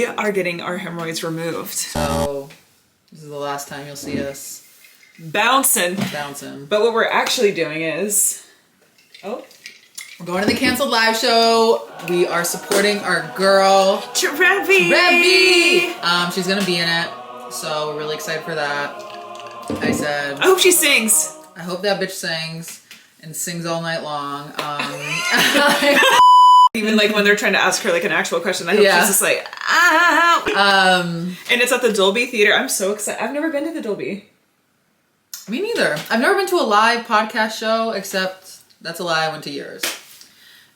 we are getting our hemorrhoids removed. So this is the last time you'll see us bouncing. But what we're actually doing is, we're going to the canceled live show. We are supporting our girl Trevi. She's gonna be in it, so we're really excited for that. I said, I hope she sings. I hope that bitch sings and sings all night long. Even like when they're trying to ask her like an actual question, I hope she's just like, ah. And it's at the Dolby Theater. I'm so excited. I've never been to the Dolby. Me neither. I've never been to a live podcast show, except that's a lie. I went to yours.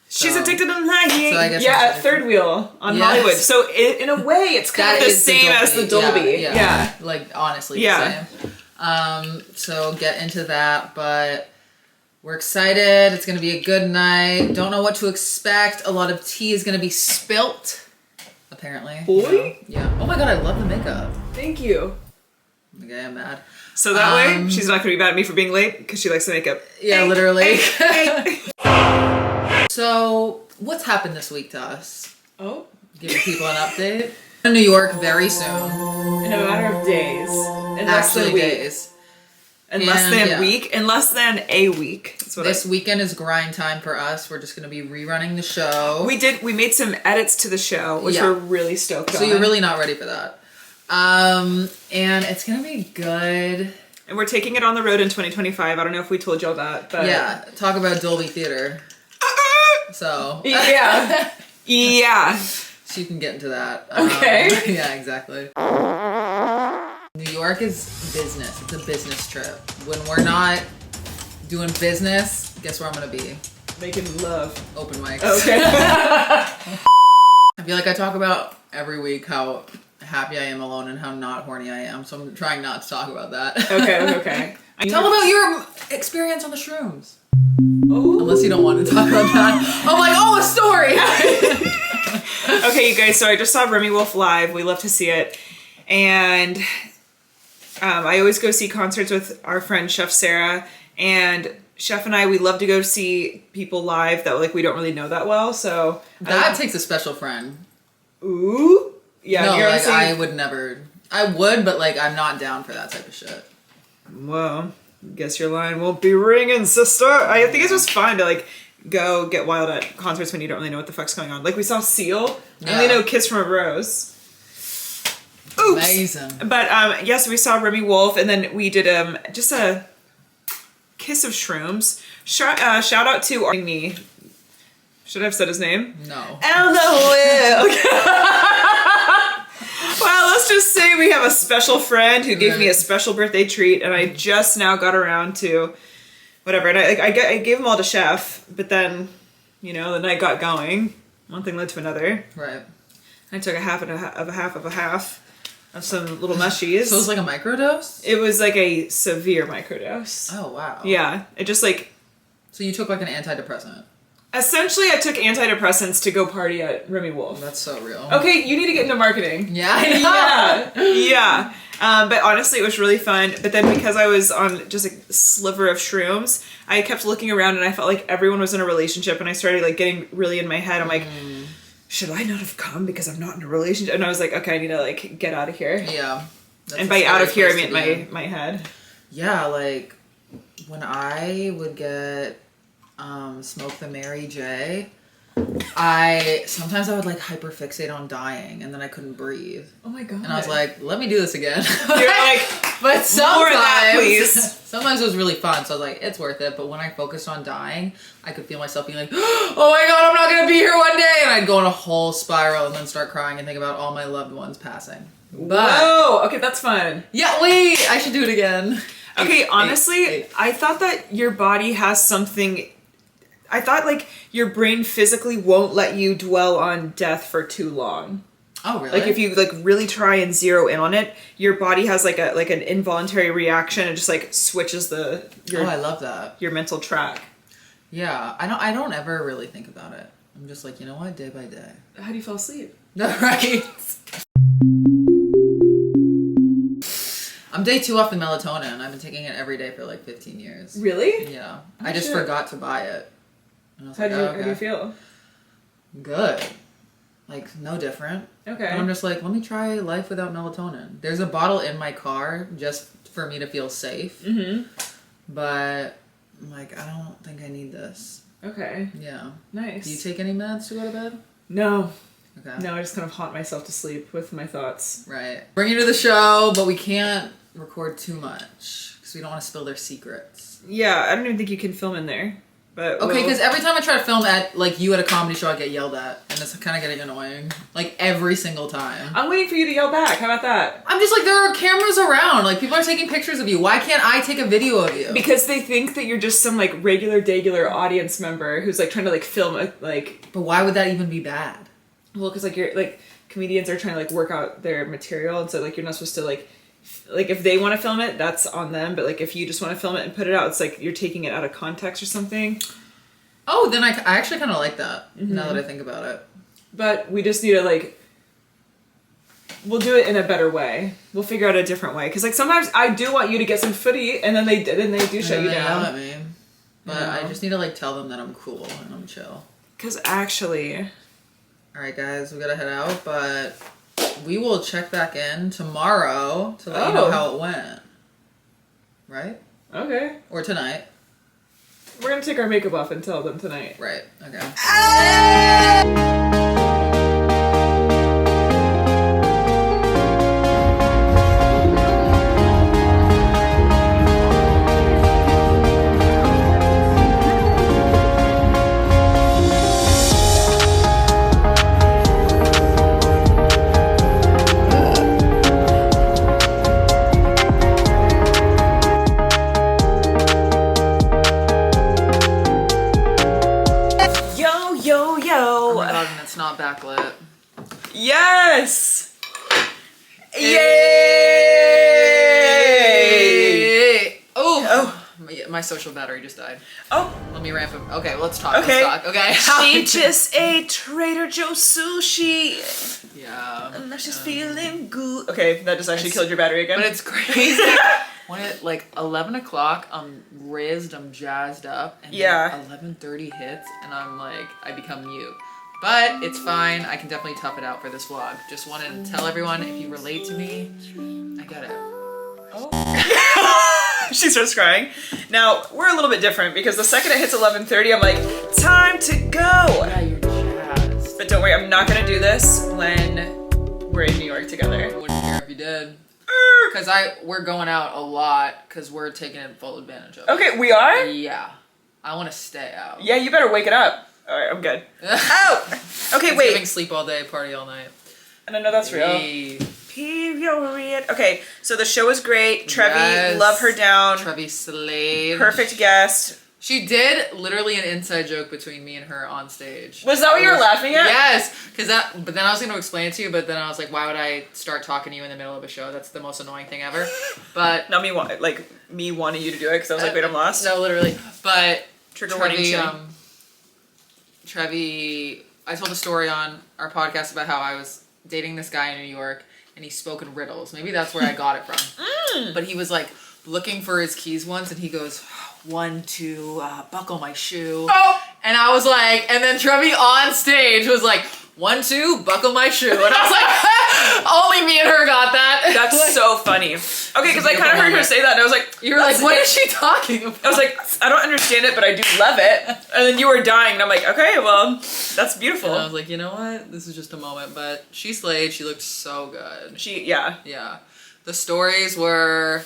She's addicted to lying. So I guess at Third Wheel on Hollywood. So in a way, it's kind of the same as the Dolby. Yeah. Like honestly, the same. So get into that, but we're excited. It's gonna be a good night. Don't know what to expect. A lot of tea is gonna be spilt, apparently. Boy? Yeah. Oh my god, I love the makeup. Thank you. Okay, I'm mad. So that way, she's not gonna be mad at me for being late because she likes the makeup. Yeah, literally. So, what's happened this week to us? Giving people an update. In New York very soon. In a matter of days. In less than a week. Days. In less than a week. In less than a week. This weekend is grind time for us. We're just going to be rerunning the show. We made some edits to the show, which we're really stoked on. So you're really not ready for that. And it's going to be good. And we're taking it on the road in 2025. I don't know if we told y'all that, but... Yeah, talk about Dolby Theater. So... Yeah. Yeah. So you can get into that. Okay. Yeah, exactly. New York is business. It's a business trip. When we're not doing business, guess where I'm going to be? Making love. Open mics. Okay. I feel like I talk about every week how happy I am alone and how not horny I am, so I'm trying not to talk about that. Okay. Tell about your experience on the shrooms. Unless you don't want to talk about that. I'm like, a story! Okay, you guys, so I just saw Remy Wolf live. We love to see it. And I always go see concerts with our friend Chef Sarah. And Chef and I, we love to go see people live that like we don't really know that well. So that takes a special friend. Ooh. Yeah. No, like I would never. I would, but like I'm not down for that type of shit. Well, guess your line won't be ringing, sister. I think it's just fun to like go get wild at concerts when you don't really know what the fuck's going on. Like we saw Seal. I only know Kiss from a Rose. Oops. Amazing. But yes, we saw Remy Wolf, and then we did just a kiss of shrooms. Shout out to me. Should I have said his name? No. LOL. Well, let's just say we have a special friend who gave me a special birthday treat, and I just now got around to whatever. And I gave them all to Chef, but then, the night got going. One thing led to another. Right. I took a half of some little mushies. So it was like a microdose? It was like a severe microdose. Oh, wow. Yeah. It just like... So you took like an antidepressant? Essentially, I took antidepressants to go party at Remy Wolf. That's so real. Okay, you need to get into marketing. Yeah, I know. Yeah. But honestly, it was really fun. But then because I was on just a sliver of shrooms, I kept looking around and I felt like everyone was in a relationship, and I started like getting really in my head. I'm like, should I not have come because I'm not in a relationship? And I was like, okay, I need to like get out of here. Yeah. And by out of here, I mean my head. Yeah, like when I would get Smoke the Mary J, sometimes I would like hyperfixate on dying, and then I couldn't breathe. Oh my god! And I was like, let me do this again. You're like, but sometimes, more of that, please. Sometimes it was really fun, so I was like, it's worth it. But when I focused on dying, I could feel myself being like, oh my god, I'm not gonna be here one day, and I'd go in a whole spiral and then start crying and think about all my loved ones passing. But, whoa! Okay, that's fun. Yeah, wait, I should do it again. Okay, honestly, I thought that your body has something. I thought like your brain physically won't let you dwell on death for too long. Oh, really? Like if you like really try and zero in on it, your body has like an involuntary reaction and just like switches I love that. Your mental track. Yeah, I don't ever really think about it. I'm just like, you know what, day by day. How do you fall asleep? Right. I'm day 2 off the melatonin. I've been taking it every day for like 15 years. Really? Yeah. I just forgot to buy it. How do you feel? Good. Like, no different. Okay. And I'm just like, let me try life without melatonin. There's a bottle in my car just for me to feel safe. Mm-hmm. But I'm like, I don't think I need this. Okay. Yeah. Nice. Do you take any meds to go to bed? No. Okay. No, I just kind of haunt myself to sleep with my thoughts. Right. Bring you to the show, but we can't record too much because we don't want to spill their secrets. Yeah, I don't even think you can film in there. But Okay, because every time I try to film at like you at a comedy show, I get yelled at, and it's kind of getting annoying. Like every single time. I'm waiting for you to yell back. How about that? I'm just like, there are cameras around. Like people are taking pictures of you. Why can't I take a video of you? Because they think that you're just some like regular audience member who's like trying to like film it, like. But why would that even be bad? Well, because like you're like comedians are trying to like work out their material, and so like you're not supposed to like if they want to film it, that's on them. But like if you just want to film it and put it out, it's like you're taking it out of context or something. Oh, then I actually kind of like that, now that I think about it. But we just need to, like, we'll do it in a better way. We'll figure out a different way. Because, like, sometimes I do want you to get some footy, and then they do shut you down. Yell at me. But I just need to, like, tell them that I'm cool and I'm chill. Because actually... Alright, guys, we gotta head out, but we will check back in tomorrow to let you know how it went. Right? Okay. Or tonight. We're gonna take our makeup off and tell them tonight. Right, okay. Not backlit. Yes! Yay! Oh, my social battery just died. Oh, let me ramp it. Okay, let's talk. Okay. Let's talk. Okay. She just ate Trader Joe's sushi. Yeah. And now she's feeling good. Okay, that just actually killed your battery again. But it's crazy. When it like 11 o'clock, I'm rizzed, I'm jazzed up, and then 11:30 hits, and I'm like, I become mute. But it's fine. I can definitely tough it out for this vlog. Just wanted to tell everyone, if you relate to me, I get it. Oh. She starts crying. Now, we're a little bit different because the second it hits 11:30, I'm like, time to go. Yeah, you're jazzed. But don't worry, I'm not gonna do this when we're in New York together. I wouldn't care if you did. Because we're going out a lot because we're taking full advantage of it. Okay, we are? Yeah. I want to stay out. Yeah, you better wake it up. All right, I'm good. Oh! Okay, wait. Giving sleep all day, party all night. And I know that's real. Period. Okay, so the show was great. Trevi, love her down. Trevi slayed. Perfect guest. She did literally an inside joke between me and her on stage. Was that what you were laughing at? Yes, but then I was going to explain it to you, but then I was like, why would I start talking to you in the middle of a show? That's the most annoying thing ever. But not me wanting you to do it because I was like, wait, I'm lost. No, literally. But trigger warning. Trevi, I told a story on our podcast about how I was dating this guy in New York and he spoke in riddles. Maybe that's where I got it from. But he was like looking for his keys once and he goes, 1, 2, buckle my shoe. Oh! And I was like, and then Trevi on stage was like, 1, 2, buckle my shoe. And I was like, only me and her got that. That's like, so funny. Okay, because I kind of heard her say that and I was like, you were like, what is she talking about? I was like, I don't understand it, but I do love it. And then you were dying and I'm like, okay, well, that's beautiful. And I was like, you know what? This is just a moment. But she slayed. She looked so good. Yeah. The stories were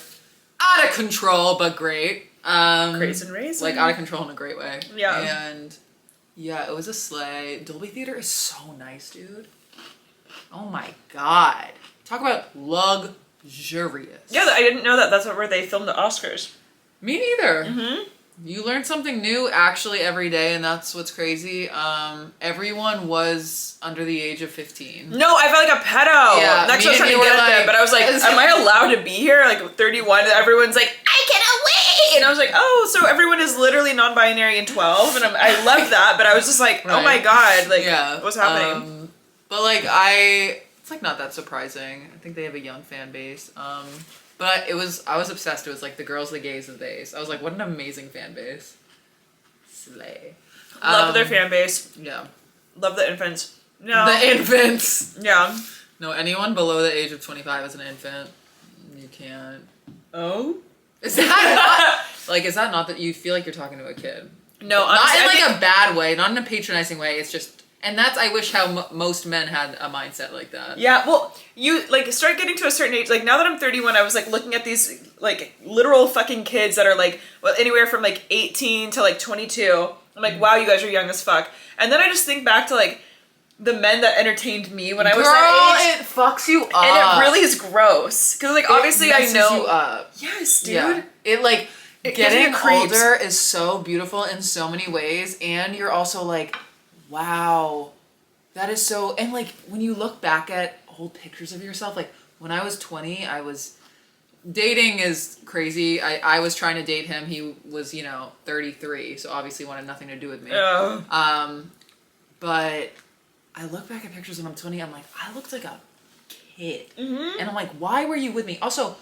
out of control, but great. Crazy and raisin. Like out of control in a great way. Yeah. And yeah, it was a slay. Dolby Theater is so nice, dude. Oh my god. Talk about luxurious. Yeah, I didn't know that. That's where they filmed the Oscars. Me neither. Mm-hmm. You learn something new actually every day, and that's what's crazy. Everyone was under the age of 15. No, I felt like a pedo. Yeah, that's what I was trying to get at them, but I was like, am I allowed to be here? Like 31, everyone's like, I cannot wait! And I was like, oh, so everyone is literally non-binary and 12, and I love that, but I was just like, oh my god, like, what's happening? But like, it's like not that surprising. I think they have a young fan base. But I was obsessed. It was like the girls, the gays, and the theys. I was like, what an amazing fan base. Slay. Love their fan base. Yeah. Love the infants. No. The infants. Yeah. No, anyone below the age of 25 is an infant. You can't. Oh? Is that not, like, is that not that you feel like you're talking to a kid? No, not in like a bad way, not in a patronizing way. It's just, and that's, I wish how most men had a mindset like that. Yeah, well, you like start getting to a certain age. Like now that I'm 31, I was like looking at these like literal fucking kids that are like anywhere from like 18 to like 22. I'm like, wow, you guys are young as fuck. And then I just think back to like the men that entertained me when I was that age. It fucks you up. And it really is gross. Because like obviously I know. You up. Yes, dude. Yeah. It like it getting older is so beautiful in so many ways, and you're also like, wow, that is so. And like when you look back at old pictures of yourself, like when I was 20, I was dating is crazy. I was trying to date him. He was 33, so obviously wanted nothing to do with me. But I look back at pictures when I'm 20. I'm like, I looked like a kid, and I'm like, why were you with me? Also.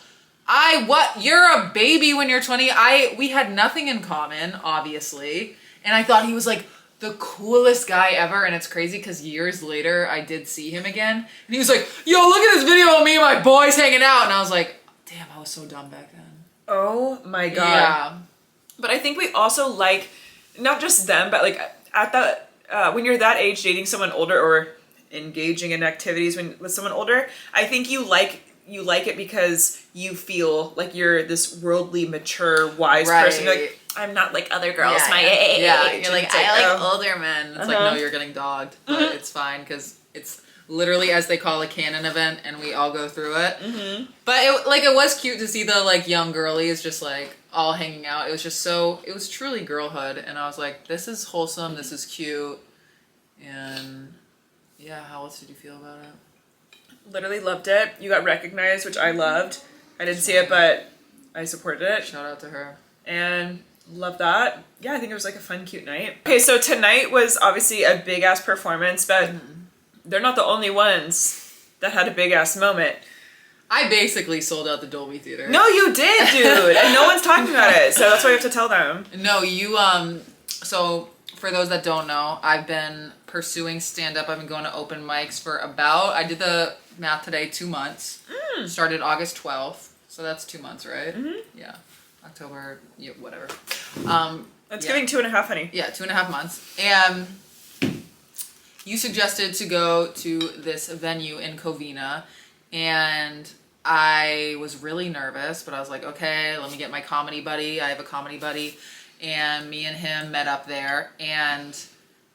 You're a baby when you're 20. We had nothing in common, obviously. And I thought he was like the coolest guy ever. And it's crazy because years later, I did see him again. And he was like, yo, look at this video of me and my boys hanging out. And I was like, damn, I was so dumb back then. Oh my God. Yeah. But I think we also like, not just them, but like at that, when you're that age dating someone older or engaging in activities with someone older, I think you like it because you feel like you're this worldly, mature, wise person. You're like, I'm not like other girls my age. Yeah, you're like, I like older men. It's like, no, you're getting dogged. But it's fine because it's literally, as they call a canon event, and we all go through it. But it was cute to see the like young girlies just like all hanging out. It was just it was truly girlhood. And I was like, this is wholesome. This is cute. And yeah, how else did you feel about it? Literally loved it. You got recognized, which I loved. I didn't see it, but I supported it. Shout out to her. And love that. Yeah, I think it was like a fun, cute night. Okay, so tonight was obviously a big ass performance, but they're not the only ones that had a big ass moment. I basically sold out the Dolby Theater. No, you did, dude. And no one's talking about it, so that's why you have to tell them. No, you, so for those that don't know, I've been pursuing stand-up. I've been going to open mics for I did the math today, 2 months. Started August 12th, so that's 2 months, right? Yeah. October, yeah, whatever. That's giving 2.5, honey. Yeah, 2.5 months. And you suggested to go to this venue in Covina, and I was really nervous, but I was like, okay, let me get my comedy buddy. I have a comedy buddy, and me and him met up there, and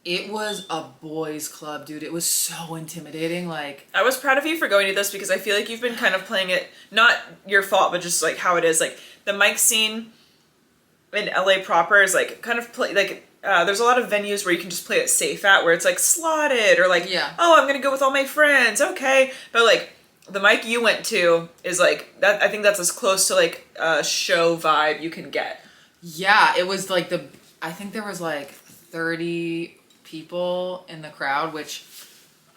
it was a boys club, dude. It was so intimidating. Like, I was proud of you for going to this because I feel like you've been kind of playing it, not your fault, but just like how it is. Like the mic scene in LA proper is like kind of there's a lot of venues where you can just play it safe at, where it's like slotted or like, oh, I'm gonna go with all my friends, okay. But like the mic you went to is like that. I think that's as close to like a show vibe you can get. Yeah, it was like I think there was like 30 people in the crowd, which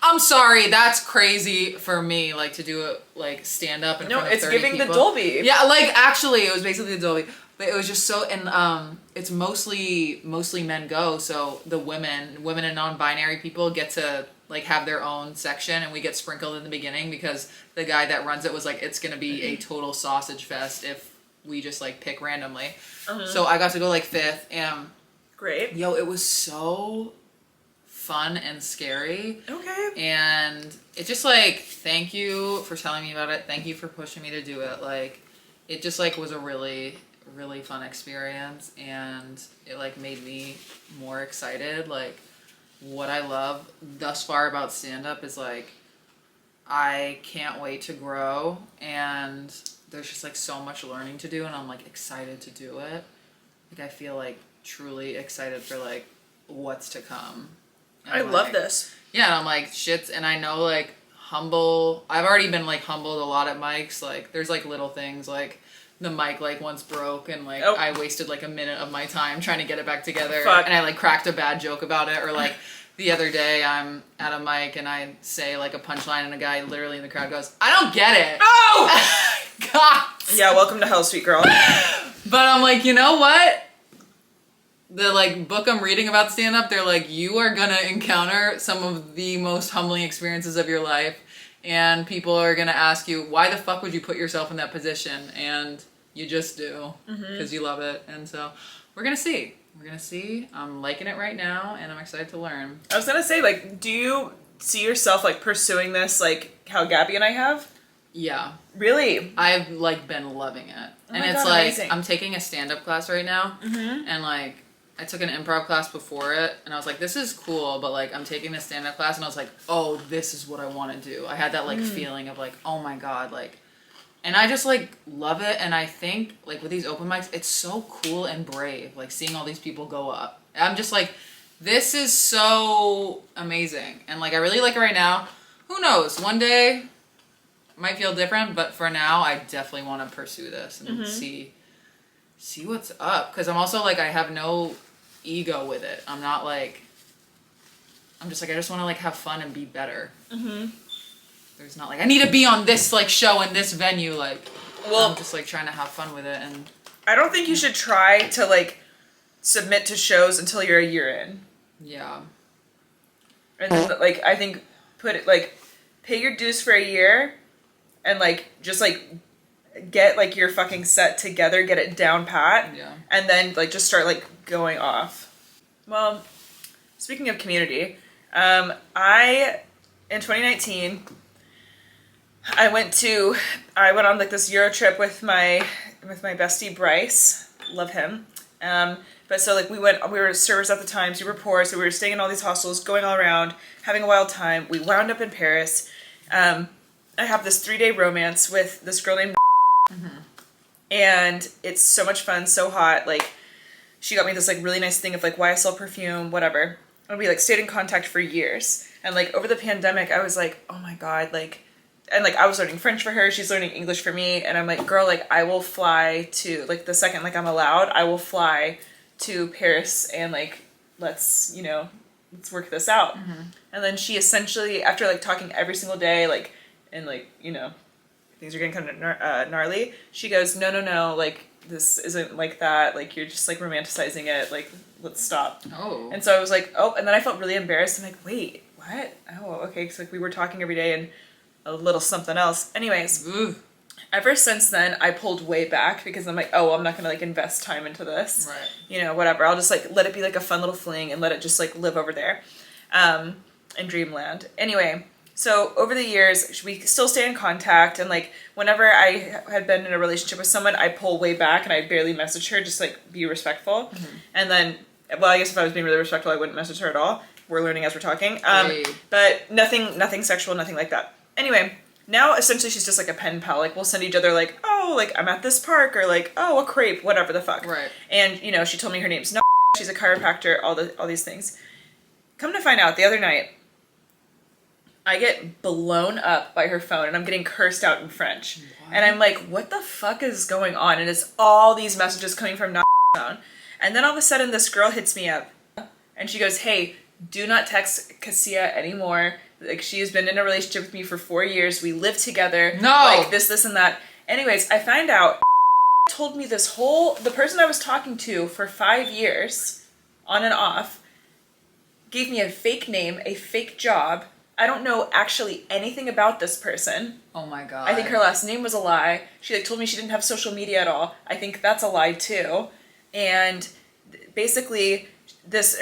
I'm sorry, that's crazy for me, like to do it like stand up in front of 30 people. No, it's giving the Dolby. Yeah, like actually it was basically the Dolby, but it was just so, and it's mostly men go, so the women and non-binary people get to like have their own section, and we get sprinkled in the beginning because the guy that runs it was like, it's gonna be a total sausage fest if we just like pick randomly. So I got to go like 5th, and great. Yo, it was so fun and scary. Okay. And it just like, thank you for telling me about it. Thank you for pushing me to do it. Like, it just like was a really, really fun experience, and it like made me more excited. Like, what I love thus far about stand-up is like, I can't wait to grow, and there's just like so much learning to do, and I'm like excited to do it. Like, I feel like truly excited for like what's to come. And I love this. Yeah, and I'm like, shit, and I know like I've already been like humbled a lot at mics. Like, there's like little things, like the mic like once broke, and like I wasted like a minute of my time trying to get it back together. Fuck. And I like cracked a bad joke about it, or like the other day I'm at a mic and I say like a punchline, and a guy literally in the crowd goes, I don't get it. Oh! God. Yeah, welcome to hell, sweet girl. But I'm like, you know what? the like book I'm reading about stand-up, they're like, you are gonna encounter some of the most humbling experiences of your life, and people are gonna ask you, why the fuck would you put yourself in that position? And you just do, because you love it. And so we're gonna see. I'm liking it right now, and I'm excited to learn. I was gonna say, like, do you see yourself like pursuing this like how Gabby and I have? Yeah. Really? I've like been loving it. And it's God, like amazing. I'm taking a stand-up class right now, and like I took an improv class before it, and I was like, this is cool, but like I'm taking this stand-up class, and I was like, oh, this is what I want to do. I had that like feeling of like, oh my god, like, and I just like love it. And I think like with these open mics, it's so cool and brave, like seeing all these people go up. I'm just like, this is so amazing, and like I really like it right now. Who knows, one day might feel different, but for now I definitely want to pursue this and see what's up, because I'm also like, I have no ego with it. I'm not like, I'm just like, I just want to like have fun and be better. There's not like, I need to be on this like show in this venue. Like, well, I'm just like trying to have fun with it. And I don't think you should try to like submit to shows until you're a year in. Yeah. And like, I think put it like, pay your dues for a year and like just like get like your fucking set together, get it down pat, and then like just start like going off. Well, speaking of community, I in 2019 I went on like this Euro trip with my bestie Bryce. Love him. But so like we were servers at the time, super poor, so we were staying in all these hostels, going all around, having a wild time. We wound up in Paris. I have this 3-day romance with this girl named and it's so much fun, so hot. Like, she got me this like really nice thing of like YSL perfume, whatever. And we like stayed in contact for years. And like over the pandemic, I was like, oh my god, like, and like I was learning French for her, she's learning English for me, and I'm like, girl, like I will fly to like the second like I'm allowed, I will fly to Paris and like let's work this out. And then she essentially, after like talking every single day, like, and like, things are getting kind of gnarly, she goes, no, like, this isn't like that, like, you're just like romanticizing it, like, let's stop. Oh. And so I was like, oh, and then I felt really embarrassed. I'm like, wait, what? Oh, okay, because like we were talking every day and a little something else. Anyways, ever since then, I pulled way back because I'm like, oh, I'm not gonna like invest time into this. Right. Whatever. I'll just like let it be like a fun little fling and let it just like live over there, in dreamland. Anyway, so over the years, we still stay in contact, and like whenever I had been in a relationship with someone, I pull way back and I barely message her, just like be respectful. And then, well, I guess if I was being really respectful, I wouldn't message her at all. We're learning as we're talking. But nothing sexual, nothing like that. Anyway, now essentially she's just like a pen pal. Like we'll send each other like, oh, like I'm at this park, or like, oh, a crepe, whatever the fuck. Right. And she told me her name's no, she's a chiropractor, all these things. Come to find out, the other night, I get blown up by her phone and I'm getting cursed out in French. What? And I'm like, what the fuck is going on? And it's all these messages coming from phone. And then all of a sudden this girl hits me up and she goes, hey, do not text Cassia anymore. Like, she has been in a relationship with me for 4 years. We live together. No. Like this and that. Anyways, I find out told me the person I was talking to for 5 years on and off gave me a fake name, a fake job. I don't know actually anything about this person. Oh my god. I think her last name was a lie. She like told me she didn't have social media at all. I think that's a lie too. And basically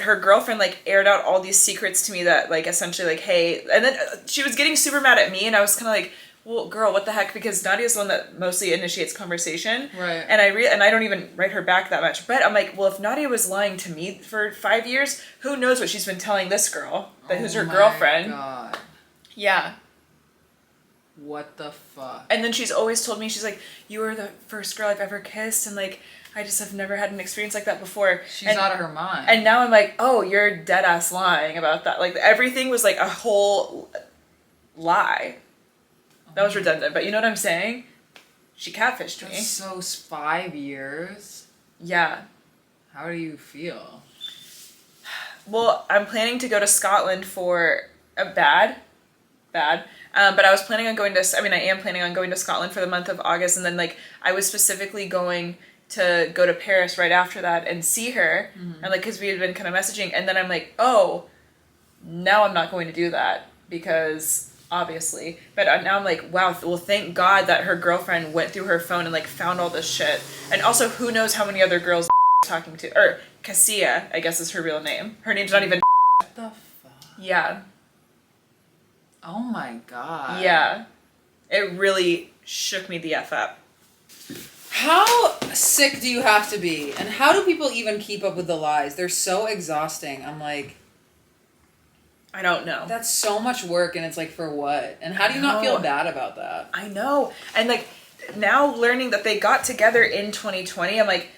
her girlfriend like aired out all these secrets to me that like essentially like, hey, and then she was getting super mad at me and I was kind of like, well, girl, what the heck? Because Nadia's the one that mostly initiates conversation. Right. And I don't even write her back that much. But I'm like, well, if Nadia was lying to me for 5 years, who knows what she's been telling this girl, who's her girlfriend. Oh my god. Yeah. What the fuck? And then she's always told me, she's like, you were the first girl I've ever kissed, and like, I just have never had an experience like that before. She's out of her mind. And now I'm like, oh, you're dead ass lying about that. Like, everything was like a whole lie. That was redundant, but you know what I'm saying? She catfished me. So 5 years? Yeah. How do you feel? Well, I'm planning to go to Scotland for a bad. But I was planning on I am planning on going to Scotland for the month of August, and then like I was specifically going to go to Paris right after that and see her. And like, cause we had been kind of messaging, and then I'm like, oh, now I'm not going to do that because obviously, but now I'm like, wow, well, thank God that her girlfriend went through her phone and like found all this shit. And also, who knows how many other girls talking to, or Cassia, I guess is her real name. Her name's not even. What the fuck? Yeah. Oh my God. Yeah. It really shook me the F up. How sick do you have to be? And how do people even keep up with the lies? They're so exhausting. I'm like, I don't know. that's so much work, and it's like, for what? And how do you not feel bad about that? I know. And like, now learning that they got together in 2020, I'm like,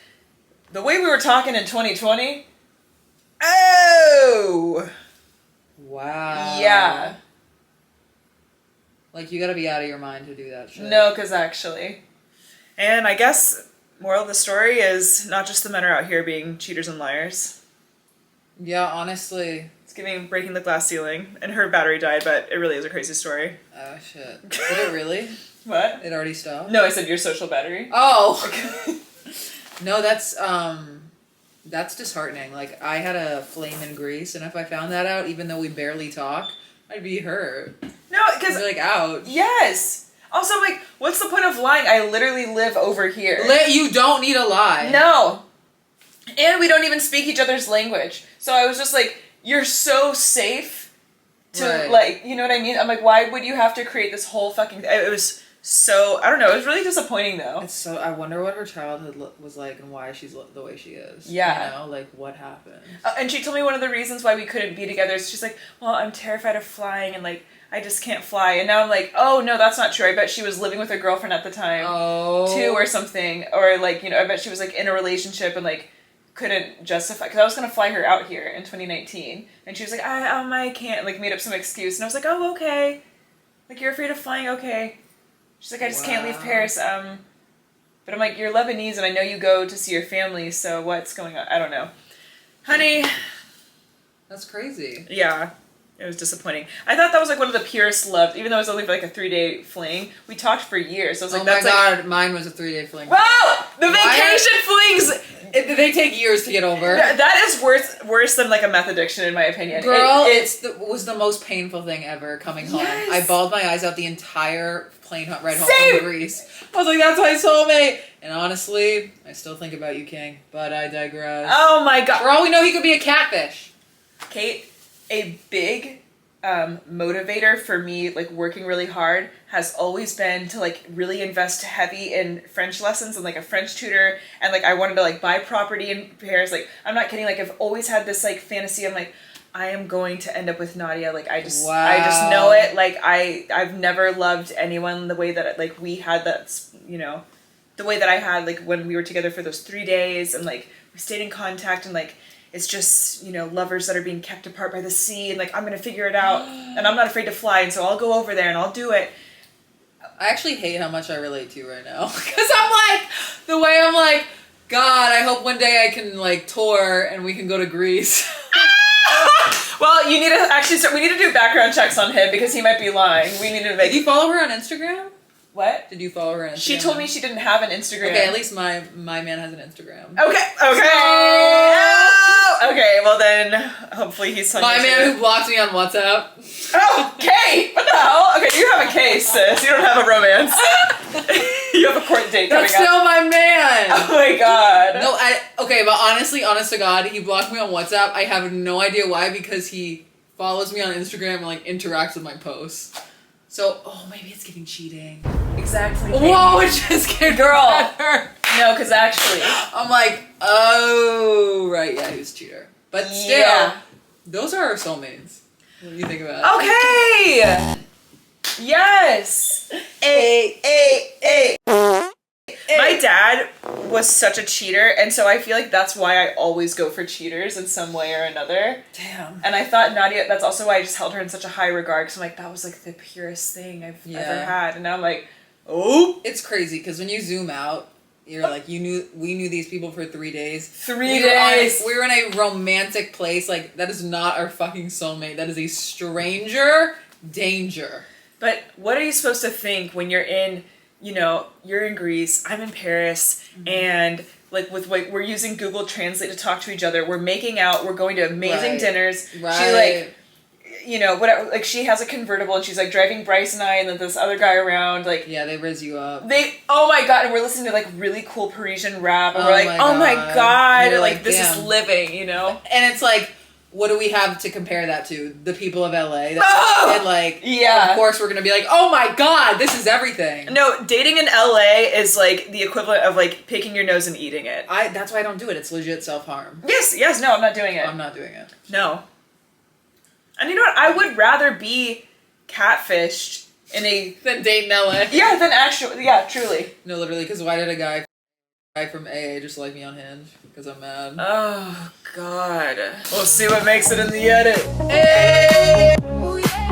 the way we were talking in 2020, oh! Wow. Yeah. Like, you gotta be out of your mind to do that shit. No, because actually. And I guess, moral of the story is not just the men are out here being cheaters and liars. Yeah, honestly. It's giving breaking the glass ceiling. And her battery died, but it really is a crazy story. Oh, shit. Did it really? What? It already stopped? No, I said your social battery. Oh! No, that's disheartening. Like, I had a flame in Greece, and if I found that out, even though we barely talk, I'd be hurt. No, because... I'd be like, ouch. Yes! Also, I'm like, what's the point of lying? I literally live over here. You don't need a lie. No. And we don't even speak each other's language. So I was just like, you're so safe to, Right. like, you know what I mean? I'm like, why would you have to create this whole fucking... It was so... I don't know. It was really disappointing, though. It's so... I wonder what her childhood was like and why she's the way she is. Yeah. You know? Like, what happened? And she told me one of the reasons why we couldn't be together is she's like, well, I'm terrified of flying and, like, I just can't fly. And now I'm like, oh, no, that's not true. I bet she was living with her girlfriend at the time, too, or something. Or, like, you know, I bet she was, like, in a relationship and, like, couldn't justify... Because I was going to fly her out here in 2019. And she was like, I can't. Like, made up some excuse. And I was like, oh, okay. Like, you're afraid of flying? Okay. She's like, I just can't leave Paris. But I'm like, you're Lebanese, and I know you go to see your family, so what's going on? I don't know. Honey. That's crazy. Yeah. It was disappointing. I thought that was like one of the purest loves, even though it was only for like a 3-day fling. We talked for years. So I was like, oh that's my like... God, mine was a 3-day fling. Wow! The vacation flings! They take years to get over. That is worse than like a meth addiction, in my opinion. Girl, it was the most painful thing ever coming home. Yes. I bawled my eyes out the entire plane ride home Same. from Greece. I was like, that's my soulmate. And honestly, I still think about you, King. But I digress. Oh my God. For all we know, he could be a catfish. Kate, a big motivator for me, like working really hard, has always been to like really invest heavy in French lessons and like a French tutor, and like I wanted to like buy property in Paris. Like, I'm not kidding, like I've always had this like fantasy. I'm like, I am going to end up with Nadia. Like I just know it. Like I've never loved anyone the way that like we had that, you know, the way that I had like when we were together for those 3 days, and like we stayed in contact, and like it's just, you know, lovers that are being kept apart by the sea, and like I'm gonna figure it out, and I'm not afraid to fly, and so I'll go over there and I'll do it. I actually hate how much I relate to you right now, because I'm like, the way I'm like, God, I hope one day I can like tour and we can go to Greece. Well, you need to actually start. We need to do background checks on him because he might be lying. We need to make. Did you follow her on Instagram? What? Did you follow her on Instagram? She told me she didn't have an Instagram. Okay, at least my man has an Instagram. Okay. Okay, well then, hopefully he's telling my man who blocked me on WhatsApp. Oh, Kate! What the hell? Okay, you have a case, sis. You don't have a romance. You have a court date coming up. That's still my man! Oh my God. No, okay, but honestly, honest to God, he blocked me on WhatsApp. I have no idea why, because he follows me on Instagram and like interacts with my posts. So, maybe it's getting cheating. Exactly. Whoa, it just getting better. No, because actually, I'm like, oh, right, yeah, he was a cheater. But still, those are our soulmates. What do you think about it? Okay! Yes! Hey. My dad was such a cheater, and so I feel like that's why I always go for cheaters in some way or another. Damn. And I thought Nadia, that's also why I just held her in such a high regard, because I'm like, that was like the purest thing I've ever had. And now I'm like, oh. It's crazy, because when you zoom out, you're like, we knew these people for 3 days. 3 days! We were in a romantic place. Like, that is not our fucking soulmate. That is a stranger danger. But what are you supposed to think when you're in, you know, you're in Greece, I'm in Paris, and like with like we're using Google Translate to talk to each other. We're making out. We're going to amazing Right. dinners. Right. She like, you know, whatever. Like she has a convertible and she's like driving Bryce and I and then this other guy around. Like Yeah, they riz you up. oh my god, and we're listening to like really cool Parisian rap and we're like, my oh my God. god, You're like like, this is damn. living, you know. And it's like, what do we have to compare that to? The people of LA. Oh! And like, Yeah. of course we're gonna be like, oh my god, this is everything. No, dating in LA is like the equivalent of like picking your nose and eating it. That's why I don't do it. It's legit self-harm. Yes, no, I'm not doing it. I'm not doing it. No. And you know what? I would rather be catfished in a Than date in LA. than actually truly. No, literally, because why did a guy from AA just like me on Hinge? Because I'm mad. Oh god. We'll see what makes it in the edit. Hey! Ooh, yeah.